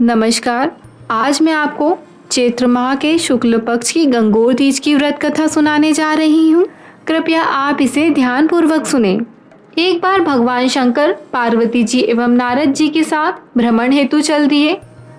नमस्कार। आज मैं आपको चैत्र माह के शुक्ल पक्ष की गंगोर तीज की व्रत कथा सुनाने जा रही हूँ। कृपया आप इसे ध्यानपूर्वक सुने। एक बार भगवान शंकर पार्वती जी एवं नारद जी के साथ भ्रमण हेतु चल दिए।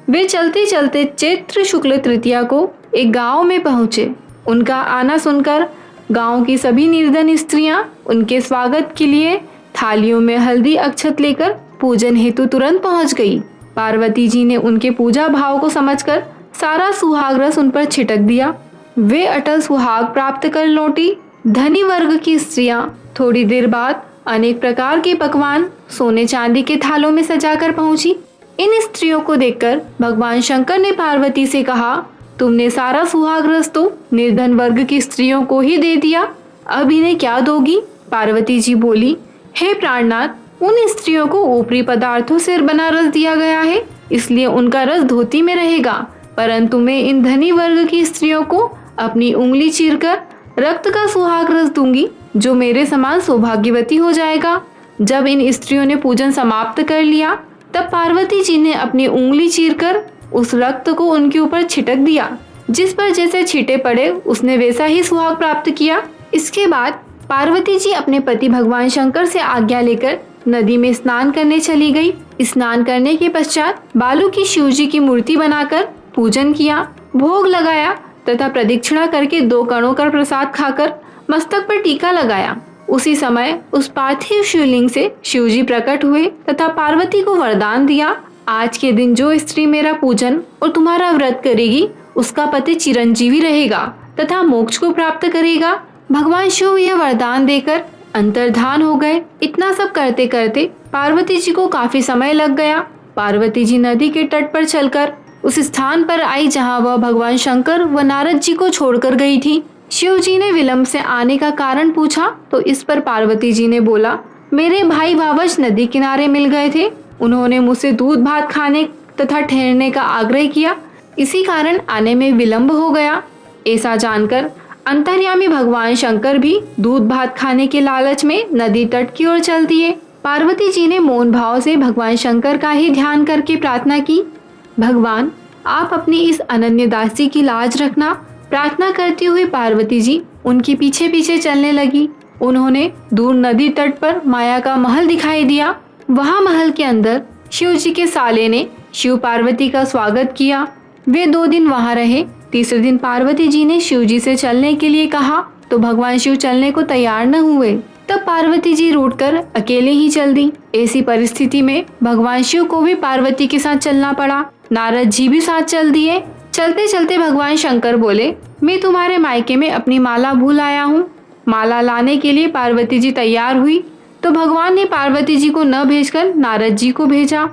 वे चलते चलते चैत्र शुक्ल तृतीया को एक गांव में पहुँचे। उनका आना सुनकर गांव की सभी निर्धन स्त्रियां उनके स्वागत के लिए थालियों में हल्दी अक्षत लेकर पूजन हेतु तुरंत पहुंच गई। पार्वती जी ने उनके पूजा भाव को समझकर सारा सुहाग रस उन पर छिटक दिया। वे अटल सुहाग प्राप्त कर लौटी। धनी वर्ग की स्त्रियां थोड़ी देर बाद अनेक प्रकार के पकवान सोने चांदी के थालों में सजाकर पहुंची। इन स्त्रियों को देखकर भगवान शंकर ने पार्वती से कहा, तुमने सारा सुहाग रस तो निर्धन वर्ग की स्त्रियों को ही दे दिया, अब इन्हें क्या दोगी? पार्वती जी बोली, हे प्राणनाथ, उन स्त्रियों को ऊपरी पदार्थों से बना रस दिया गया है, इसलिए उनका रस धोती में रहेगा, परंतु मैं इन धनी वर्ग की स्त्रियों को अपनी उंगली चीरकर रक्त का सुहाग रस दूंगी, जो मेरे समान सौभाग्यवती हो जाएगा। जब इन स्त्रियों ने पूजन समाप्त कर लिया, तब पार्वती जी ने अपनी उंगली चीरकर उस रक्त को उनके ऊपर छिटक दिया। जिस पर जैसे छींटे पड़े उसने वैसा ही सुहाग प्राप्त किया। इसके बाद पार्वती जी अपने पति भगवान शंकर से आज्ञा लेकर नदी में स्नान करने चली गई। स्नान करने के पश्चात बालू की शिव जी की मूर्ति बनाकर पूजन किया, भोग लगाया तथा प्रदक्षिणा करके 2 कणों का प्रसाद खाकर मस्तक पर टीका लगाया। उसी समय उस पार्थिव शिवलिंग से शिव जी प्रकट हुए तथा पार्वती को वरदान दिया, आज के दिन जो स्त्री मेरा पूजन और तुम्हारा व्रत करेगी उसका पति चिरंजीवी रहेगा तथा मोक्ष को प्राप्त करेगा। भगवान शिव यह वरदान देकर अंतर्धान हो गए। इतना सब करते करते पार्वती जी को काफी समय लग गया। पार्वती जी नदी के तट पर चलकर उस स्थान पर आई जहां वह भगवान शंकर व नारद जी को छोड़कर गई थी। शिव जी ने विलंब से आने का कारण पूछा तो इस पर पार्वती जी ने बोला, मेरे भाई भावज नदी किनारे मिल गए थे, उन्होंने मुझसे दूध भात खाने तथा ठहरने का आग्रह किया, इसी कारण आने में विलंब हो गया। ऐसा जानकर अंतर्यामी भगवान शंकर भी दूध भात खाने के लालच में नदी तट की ओर चल दिए। पार्वती जी ने मौन भाव से भगवान शंकर का ही ध्यान करके प्रार्थना की, भगवान आप अपनी इस अनन्य दासी की लाज रखना। प्रार्थना करती हुई पार्वती जी उनके पीछे पीछे चलने लगी। उन्होंने दूर नदी तट पर माया का महल दिखाई दिया। वहां महल के अंदर शिव जी के साले ने शिव पार्वती का स्वागत किया। वे 2 दिन वहां रहे। तीसरे दिन पार्वती जी ने शिव जी से चलने के लिए कहा तो भगवान शिव चलने को तैयार न हुए। तब पार्वती जी रूठकर अकेले ही चल दी। ऐसी परिस्थिति में भगवान शिव को भी पार्वती के साथ चलना पड़ा। नारद जी भी साथ चल दिए। चलते चलते भगवान शंकर बोले, मैं तुम्हारे मायके में अपनी माला भूल आया हूँ। माला लाने के लिए पार्वती जी तैयार हुई तो भगवान ने पार्वती जी को न भेजकर नारद जी को भेजा,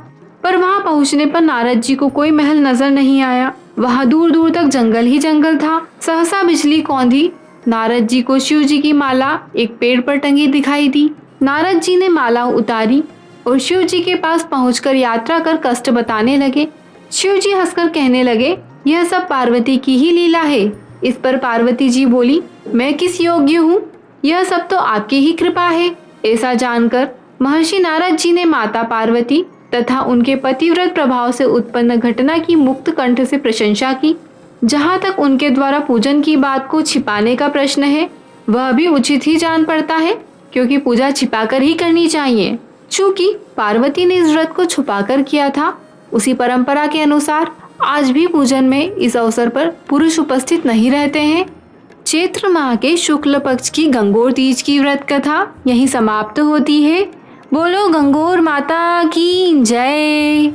पर वहां पहुंचने पर नारद जी को कोई महल नजर नहीं आया। वहां दूर दूर तक जंगल ही जंगल था। सहसा बिजली कौंधी। नारद जी को शिव जी की माला एक पेड़ पर टंगी दिखाई दी। नारद जी ने माला उतारी और शिव जी के पास पहुंचकर यात्रा कर कष्ट बताने लगे। शिव जी हंसकर कहने लगे, यह सब पार्वती की ही लीला है। इस पर पार्वती जी बोली, मैं किस योग्य हूँ, यह सब तो आपकी ही कृपा है। ऐसा जानकर महर्षि नारद जी ने माता पार्वती तथा उनके पतिव्रत प्रभाव से उत्पन्न घटना की मुक्त कंठ से प्रशंसा की। जहाँ तक उनके द्वारा पूजन की बात को छिपाने का प्रश्न है, वह भी उचित ही जान पड़ता है, क्योंकि पूजा छिपाकर ही करनी चाहिए। चूँकि पार्वती ने इस व्रत को छुपाकर किया था, उसी परंपरा के अनुसार आज भी पूजन में इस अवसर पर पुरुष उपस्थित नहीं रहते हैं। चैत्र माह के शुक्ल पक्ष की गंगोर तीज की व्रत कथा यहीं समाप्त होती है। बोलो गंगोर माता की जय।